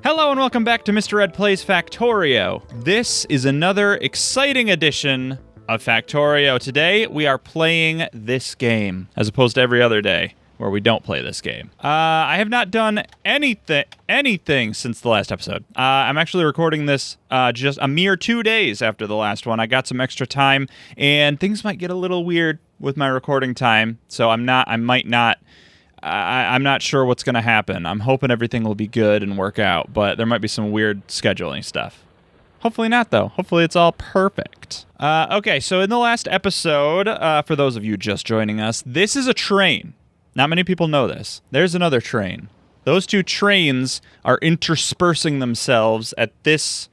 Hello and welcome back to Mr. Ed Plays Factorio. This is another exciting edition of Factorio. Today we are playing this game, as opposed to every other day where we don't play this game. I have not done anything since the last episode. I'm actually recording this just a mere 2 days after the last one. I got some extra time, and things might get a little weird with my recording time, so I'm not sure what's going to happen. I'm hoping everything will be good and work out, but there might be some weird scheduling stuff. Hopefully not, though. Hopefully it's all perfect. Okay, so in the last episode, for those of you just joining us, this is a train. Not many people know this. There's another train. Those two trains are interspersing themselves at this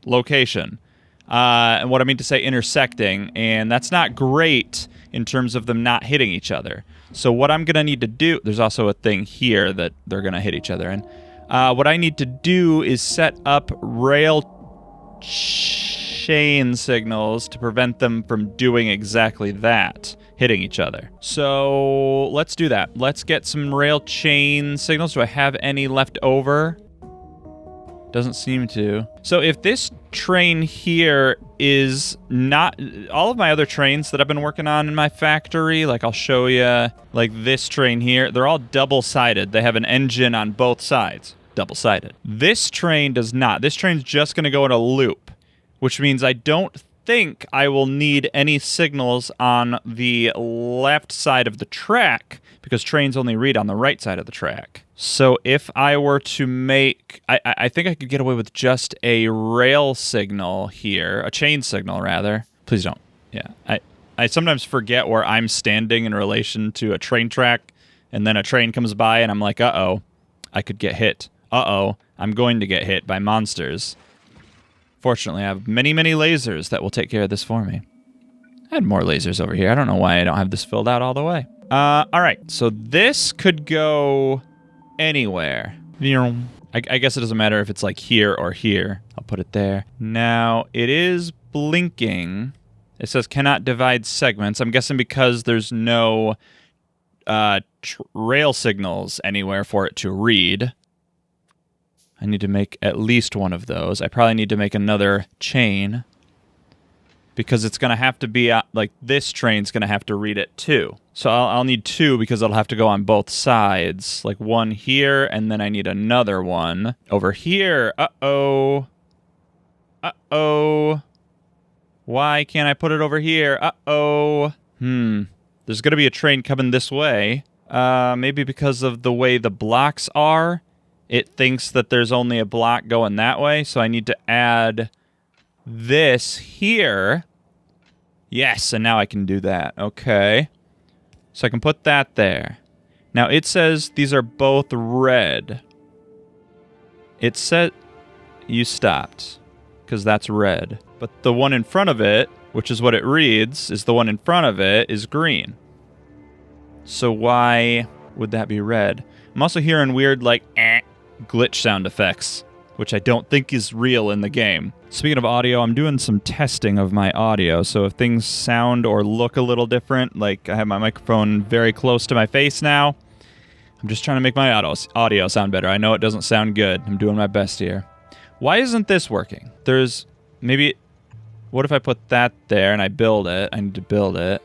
location. And what I mean to say, intersecting, and that's not great in terms of them not hitting each other. So what I'm going to need to do, there's also a thing here that they're going to hit each other in. What I need to do is set up rail chain signals to prevent them from doing exactly that, hitting each other. So let's do that. Let's get some rail chain signals. Do I have any left over? Doesn't seem to. So if this train here is not... All of my other trains that I've been working on in my factory, like I'll show you, like this train here, they're all double-sided. They have an engine on both sides. Double-sided. This train does not. This train's just going to go in a loop, which means I don't think I will need any signals on the left side of the track, because trains only read on the right side of the track. So if I were to make... I think I could get away with just a rail signal here. A chain signal, rather. Please don't. Yeah. I sometimes forget where I'm standing in relation to a train track, and then a train comes by, and I'm like, uh-oh, I could get hit. Uh-oh, I'm going to get hit by monsters. Fortunately, I have many, many lasers that will take care of this for me. I had more lasers over here. I don't know why I don't have this filled out all the way. All right, so this could go anywhere. I guess it doesn't matter if it's like here or here. I'll put it there. Now, it is blinking. It says cannot divide segments. I'm guessing because there's no rail signals anywhere for it to read. I need to make at least one of those. I probably need to make another chain, because it's going to have to be, like, this train's going to have to read it too. So I'll need two, because it'll have to go on both sides. Like one here, and then I need another one over here. Uh-oh. Uh-oh. Why can't I put it over here? Uh-oh. There's going to be a train coming this way. Maybe because of the way the blocks are, it thinks that there's only a block going that way, so I need to add this here. Yes, and now I can do that. Okay. So I can put that there. Now it says these are both red. It said you stopped, because that's red. But the one in front of it, which is what it reads, is the one in front of it is green. So why would that be red? I'm also hearing weird, like, glitch sound effects, which I don't think is real in the game. Speaking of audio, I'm doing some testing of my audio, so if things sound or look a little different, like I have my microphone very close to my face now, I'm just trying to make my audio sound better. I know it doesn't sound good. I'm doing my best here. Why isn't this working? There's maybe... What if I put that there and I build it? I need to build it.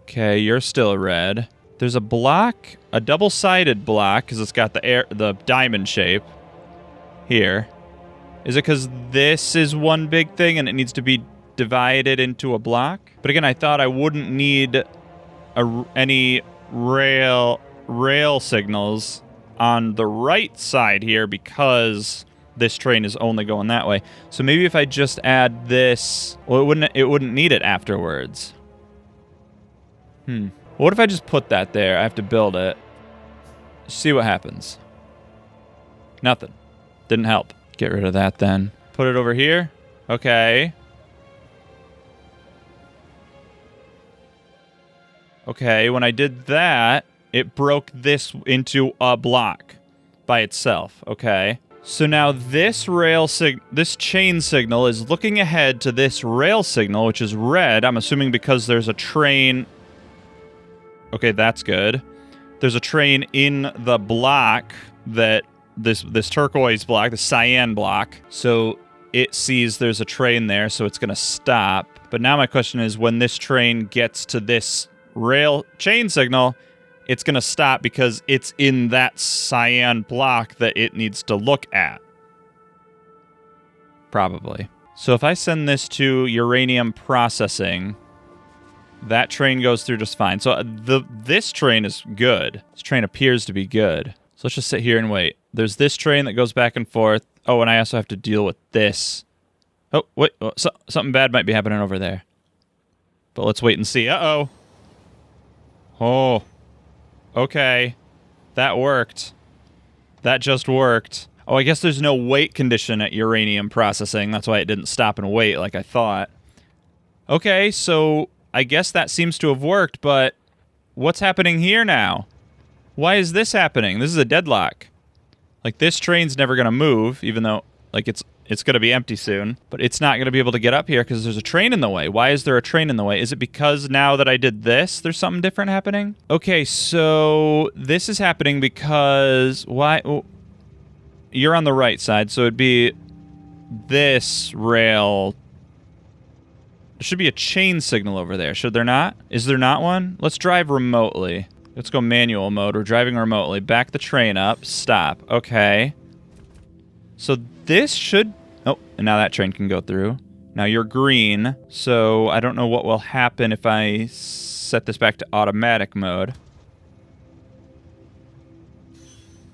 Okay, you're still red. There's a block, a double-sided block, because it's got the diamond shape here. Is it because this is one big thing and it needs to be divided into a block? But again, I thought I wouldn't need any rail signals on the right side here, because this train is only going that way. So maybe if I just add this, well, it wouldn't need it afterwards. What if I just put that there? I have to build it. See what happens. Nothing. Didn't help. Get rid of that then. Put it over here. Okay. Okay, when I did that, it broke this into a block by itself. Okay. So now this chain signal is looking ahead to this rail signal, which is red. I'm assuming because there's a train... Okay, that's good. There's a train in the block that this turquoise block, the cyan block. So it sees there's a train there, so it's going to stop. But now my question is, when this train gets to this rail chain signal, it's going to stop because it's in that cyan block that it needs to look at. Probably. So if I send this to uranium processing, that train goes through just fine. So this train is good. This train appears to be good. So let's just sit here and wait. There's this train that goes back and forth. Oh, and I also have to deal with this. Oh, wait. Oh, something bad might be happening over there. But let's wait and see. Uh-oh. Oh. Okay. That worked. That just worked. Oh, I guess there's no wait condition at uranium processing. That's why it didn't stop and wait like I thought. Okay, so I guess that seems to have worked, but what's happening here now? Why is this happening? This is a deadlock. Like, this train's never going to move, even though, like, it's going to be empty soon. But it's not going to be able to get up here because there's a train in the way. Why is there a train in the way? Is it because now that I did this, there's something different happening? Okay, so this is happening because... Why? Oh, you're on the right side, so it'd be this rail... There should be a chain signal over there, should there not? Is there not one? Let's drive remotely. Let's go manual mode. We're driving remotely. Back the train up. Stop. Okay. So this should... Oh, and now that train can go through. Now you're green, so I don't know what will happen if I set this back to automatic mode.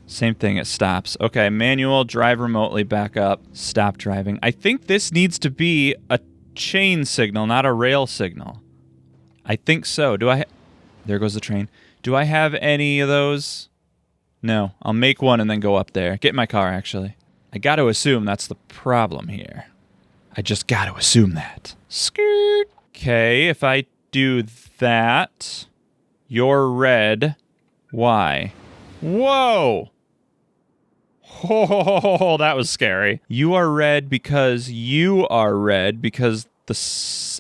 Same thing, it stops. Okay, manual, drive remotely, back up, stop driving. I think this needs to be a chain signal, not a rail signal. I think so. Do I... There goes the train. Do I have any of those? No. I'll make one and then go up there. Get in my car, actually. I got to assume that's the problem here. I just got to assume that. Skirt. Okay, if I do that, you're red. Why? Whoa! Oh, that was scary. You are red because you are red because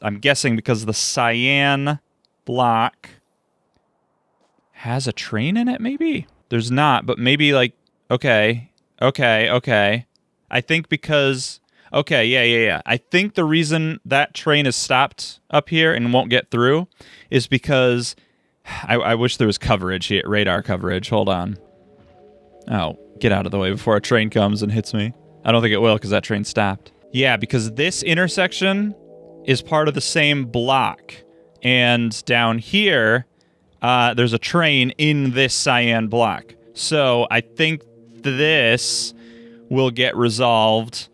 I'm guessing because the cyan block has a train in it, maybe? There's not, but maybe like, okay. I think because, okay, yeah. I think the reason that train is stopped up here and won't get through is because, I wish there was coverage here, radar coverage. Hold on. Oh, get out of the way before a train comes and hits me. I don't think it will because that train stopped. Yeah, because this intersection is part of the same block. And down here, there's a train in this cyan block. So I think this will get resolved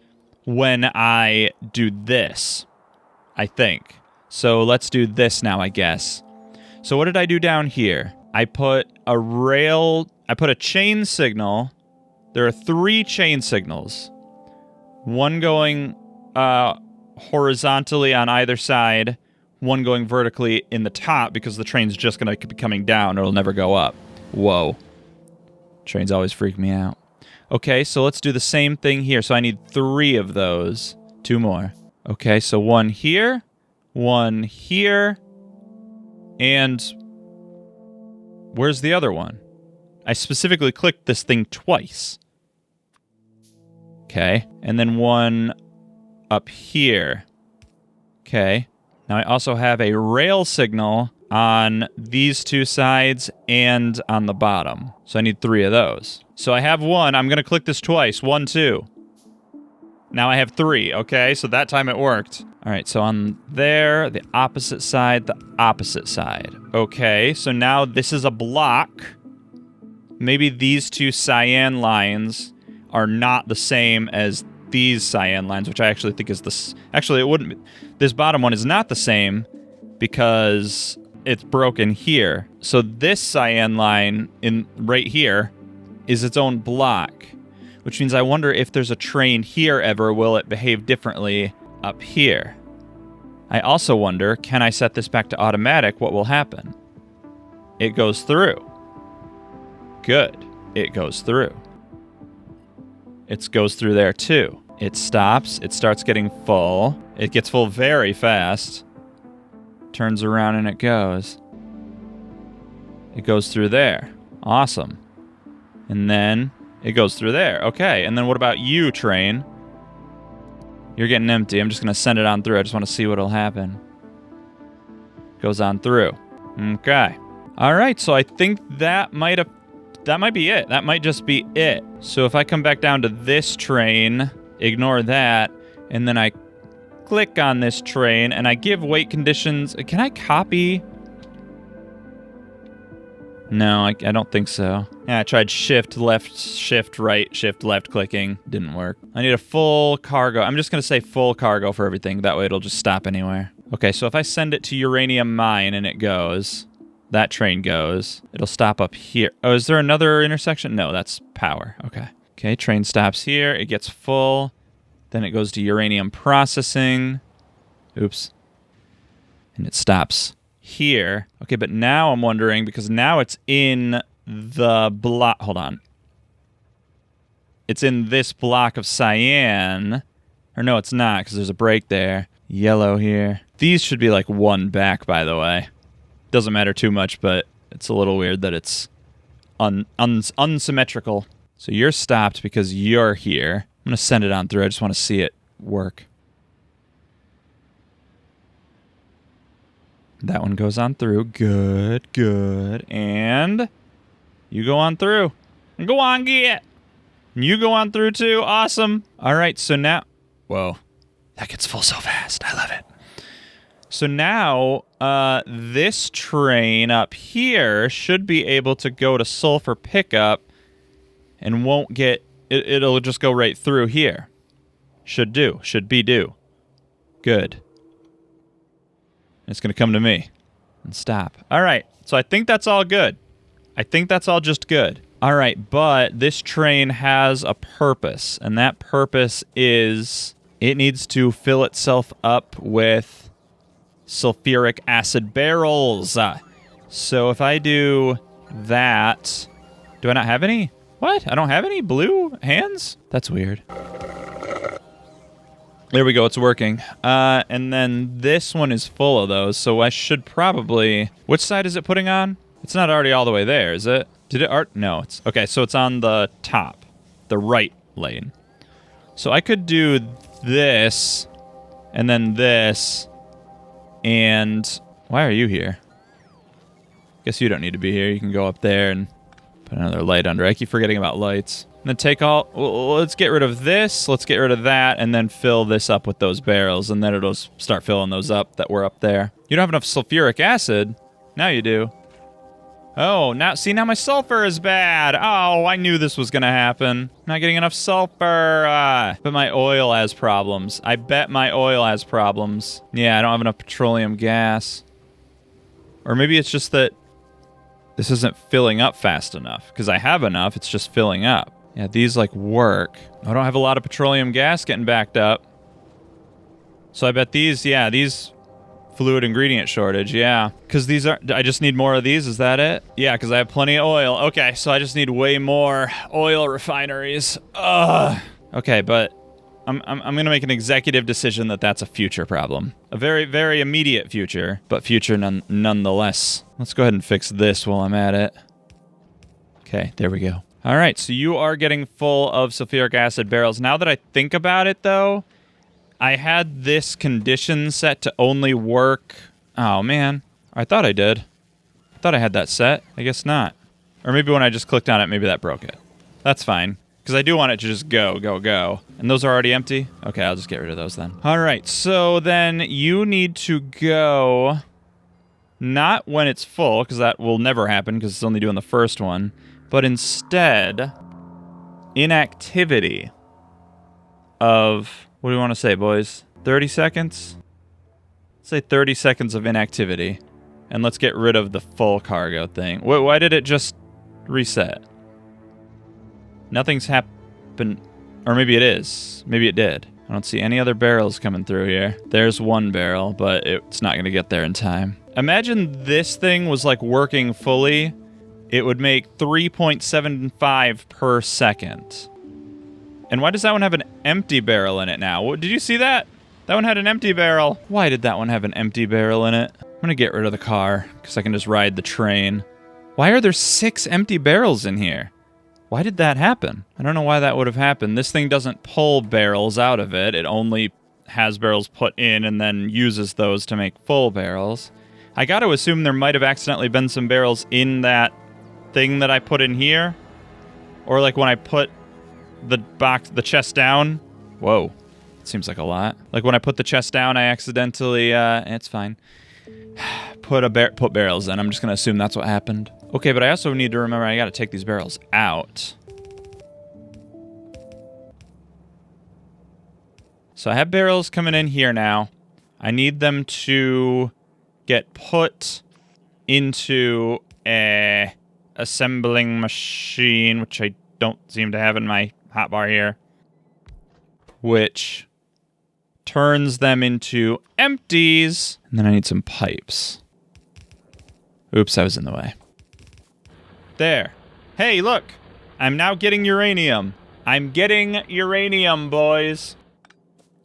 when I do this. I think. So let's do this now, I guess. So what did I do down here? I put a chain signal. There are 3 chain signals. One going horizontally on either side, one going vertically in the top because the train's just going to be coming down. It'll never go up. Whoa. Trains always freak me out. Okay, so let's do the same thing here. So I need 3 of those. 2 more. Okay, so one here, and where's the other one? I specifically clicked this thing twice. Okay, and then one up here. Okay, now I also have a rail signal on these 2 sides and on the bottom. So I need 3 of those. So I have one. I'm going to click this twice. 1, 2. Now I have 3. Okay, so that time it worked. All right, so on there, the opposite side, the opposite side. Okay, so now this is a block. Maybe these 2 cyan lines are not the same as these cyan lines, which I actually think is this. Actually, it wouldn't be. This bottom one is not the same because it's broken here. So this cyan line right here is its own block, which means I wonder if there's a train here ever, will it behave differently up here? I also wonder, can I set this back to automatic? What will happen? It goes through. Good. It goes through. It goes through there too. It stops. It starts getting full. It gets full very fast. Turns around and it goes. It goes through there. Awesome. And then It goes through there. Okay, and then what about you, train? You're getting empty. I'm just going to send it on through. I just want to see what'll happen. Goes on through. Okay. All right, so I think that might be it. That might just be it. So if I come back down to this train, ignore that, and then I click on this train, and I give weight conditions. Can I copy? No, I don't think so. Yeah, I tried shift, left, shift, right, shift, left clicking. Didn't work. I need a full cargo. I'm just going to say full cargo for everything. That way it'll just stop anywhere. Okay, so if I send it to Uranium Mine and it goes, that train goes, it'll stop up here. Oh, is there another intersection? No, that's power. Okay. Okay, train stops here. It gets full. Then it goes to uranium processing. Oops. And it stops here. Okay, but now I'm wondering, because now it's in the block. Hold on. It's in this block of cyan. Or no, it's not, because there's a break there. Yellow here. These should be like one back, by the way. Doesn't matter too much, but it's a little weird that it's unsymmetrical. So you're stopped because you're here. I'm going to send it on through. I just want to see it work. That one goes on through. Good, good. And you go on through. And go on, get. And you go on through too. Awesome. All right, so now... Whoa. That gets full so fast. I love it. So now, this train up here should be able to go to sulfur pickup and won't get... It'll just go right through here. Should do. Should be do. Good. It's going to come to me and stop. All right. So I think that's all good. I think that's all just good. All right. But this train has a purpose. And that purpose is it needs to fill itself up with sulfuric acid barrels. So if I do that... Do I not have any? What? I don't have any blue hands? That's weird. There we go, it's working. And then this one is full of those, so I should probably... Which side is it putting on? It's not already all the way there, is it? Did it... No, it's... Okay, so it's on the top. The right lane. So I could do this, and then this, and... Why are you here? Guess you don't need to be here. You can go up there and put another light under. I keep forgetting about lights. And then take all... Well, let's get rid of this. Let's get rid of that. And then fill this up with those barrels. And then it'll start filling those up that were up there. You don't have enough sulfuric acid. Now you do. Oh, now... See, now my sulfur is bad. Oh, I knew this was going to happen. Not getting enough sulfur. But my oil has problems. I bet my oil has problems. Yeah, I don't have enough petroleum gas. Or maybe it's just that this isn't filling up fast enough. Because I have enough. It's just filling up. Yeah, these, like, work. I don't have a lot of petroleum gas getting backed up. So I bet these, yeah, these fluid ingredient shortage, yeah. Because these are, I just need more of these, is that it? Yeah, because I have plenty of oil. Okay, so I just need way more oil refineries. Ugh. Okay, but I'm going to make an executive decision that that's a future problem. A very, very immediate future, but future nonetheless. Let's go ahead and fix this while I'm at it. Okay, there we go. All right, so you are getting full of sulfuric acid barrels. Now that I think about it, though, I had this condition set to only work... Oh, man. I thought I did. I thought I had that set. I guess not. Or maybe when I just clicked on it, maybe that broke it. That's fine, because I do want it to just go, go, go. And those are already empty? Okay, I'll just get rid of those then. All right, so then you need to go... Not when it's full, because that will never happen, because it's only doing the first one. But instead, inactivity of, what do we want to say, boys? 30 seconds? Let's say 30 seconds of inactivity. And let's get rid of the full cargo thing. Why did it just reset? Nothing's happened. Or maybe it is. Maybe it did. I don't see any other barrels coming through here. There's one barrel, but it's not going to get there in time. Imagine this thing was like working fully. It would make 3.75 per second. And why does that one have an empty barrel in it now? Did you see that? That one had an empty barrel. Why did that one have an empty barrel in it? I'm gonna get rid of the car, because I can just ride the train. Why are there 6 empty barrels in here? Why did that happen? I don't know why that would have happened. This thing doesn't pull barrels out of it. It only has barrels put in and then uses those to make full barrels. I got to assume there might have accidentally been some barrels in that thing that I put in here. Or like when I put the chest down. Whoa. Seems like a lot. Like when I put the chest down, I accidentally, it's fine. Put barrels in. I'm just going to assume that's what happened. Okay, but I also need to remember I got to take these barrels out. So I have barrels coming in here now. I need them to get put into a assembling machine, which I don't seem to have in my hotbar here, which turns them into empties. And then I need some pipes. Oops, I was in the way. There. Hey, look. I'm now getting uranium. I'm getting uranium, boys.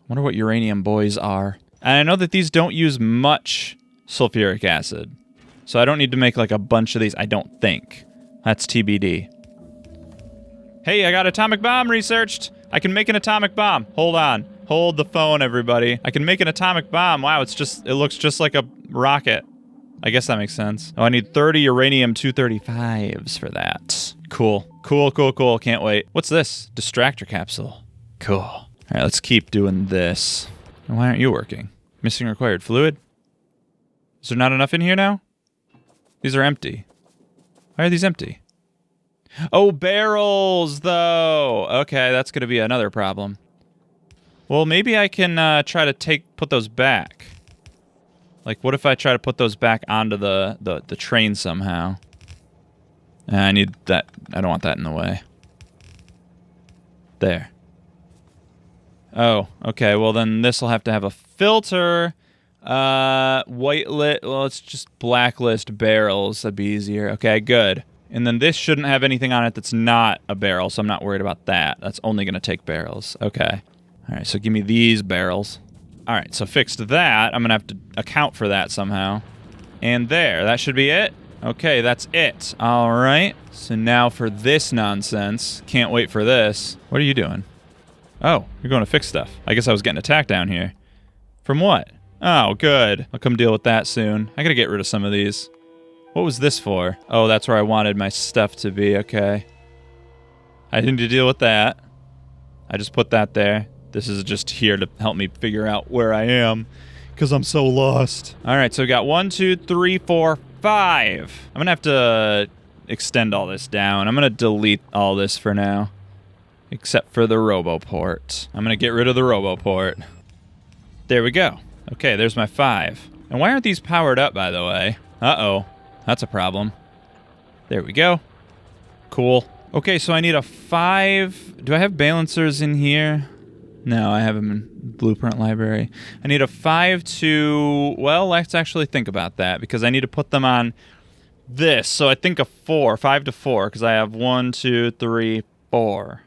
Wonder what uranium boys are. And I know that these don't use much sulfuric acid. So I don't need to make like a bunch of these, I don't think. That's TBD. Hey, I got atomic bomb researched. I can make an atomic bomb. Hold on. Hold the phone, everybody. I can make an atomic bomb. Wow, it looks just like a rocket. I guess that makes sense. Oh, I need 30 uranium-235s for that. Cool. Cool, cool, cool. Can't wait. What's this? Distractor capsule. Cool. All right, let's keep doing this. Why aren't you working? Missing required fluid? Is there not enough in here now? These are empty. Why are these empty? Oh, barrels, though. Okay, that's going to be another problem. Well, maybe I can try to put those back. Like, what if I try to put those back onto the train somehow? I need that. I don't want that in the way. There. Oh, okay. Well, then this will have to have a filter. Whitelist. Well, it's just blacklist barrels. That'd be easier. Okay, good. And then this shouldn't have anything on it that's not a barrel, so I'm not worried about that. That's only going to take barrels. Okay. All right, so give me these barrels. All right, so fixed that. I'm going to have to account for that somehow. And there, that should be it. Okay, that's it. All right. So now for this nonsense. Can't wait for this. What are you doing? Oh, you're going to fix stuff. I guess I was getting attacked down here. From what? Oh, good. I'll come deal with that soon. I got to get rid of some of these. What was this for? Oh, that's where I wanted my stuff to be. Okay. I didn't need to deal with that. I just put that there. This is just here to help me figure out where I am, because I'm so lost. All right, so we got 1, 2, 3, 4, 5. I'm going to have to extend all this down. I'm going to delete all this for now, except for the RoboPort. I'm going to get rid of the RoboPort. There we go. Okay, there's my 5. And why aren't these powered up, by the way? Uh-oh. That's a problem. There we go. Cool. Okay, so I need a 5. Do I have balancers in here? No, I have them in Blueprint Library. I need a 5 to... Well, let's actually think about that, because I need to put them on this. So I think a 4. 5 to 4, because I have 1, 2, 3, 4.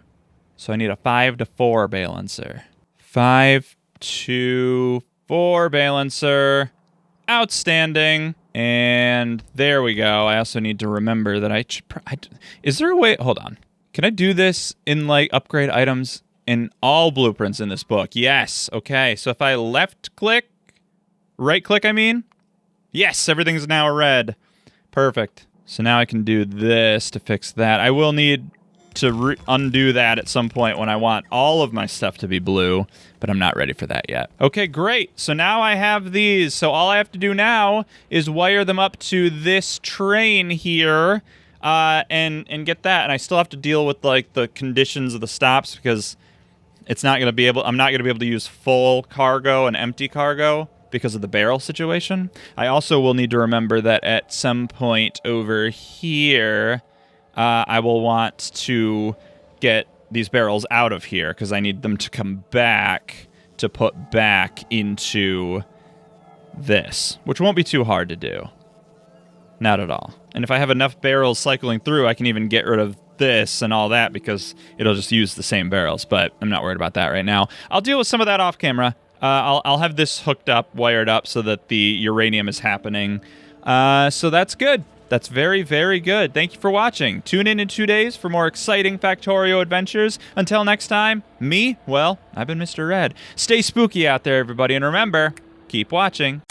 So I need a 5 to 4 balancer. 5 to 4 balancer. Outstanding. And there we go. I also need to remember that I should... Is there a way... Hold on. Can I do this in, like, upgrade items in all blueprints in this book? Yes. Okay. So if I left-click... Right-click, I mean? Yes, everything's now red. Perfect. So now I can do this to fix that. I will need to undo that at some point when I want all of my stuff to be blue, but I'm not ready for that yet. Okay, great. So now I have these. So all I have to do now is wire them up to this train here, and get that. And I still have to deal with like the conditions of the stops, because it's not going to be able. I'm not going to be able to use full cargo and empty cargo because of the barrel situation. I also will need to remember that at some point over here, I will want to get these barrels out of here, because I need them to come back to put back into this, which won't be too hard to do. Not at all. And if I have enough barrels cycling through, I can even get rid of this and all that, because it'll just use the same barrels, but I'm not worried about that right now. I'll deal with some of that off camera. I'll have this hooked up, wired up, so that the uranium is happening. So that's good. That's very, very good. Thank you for watching. Tune in 2 days for more exciting Factorio adventures. Until next time, me, well, I've been Mr. Red. Stay spooky out there, everybody, and remember, keep watching.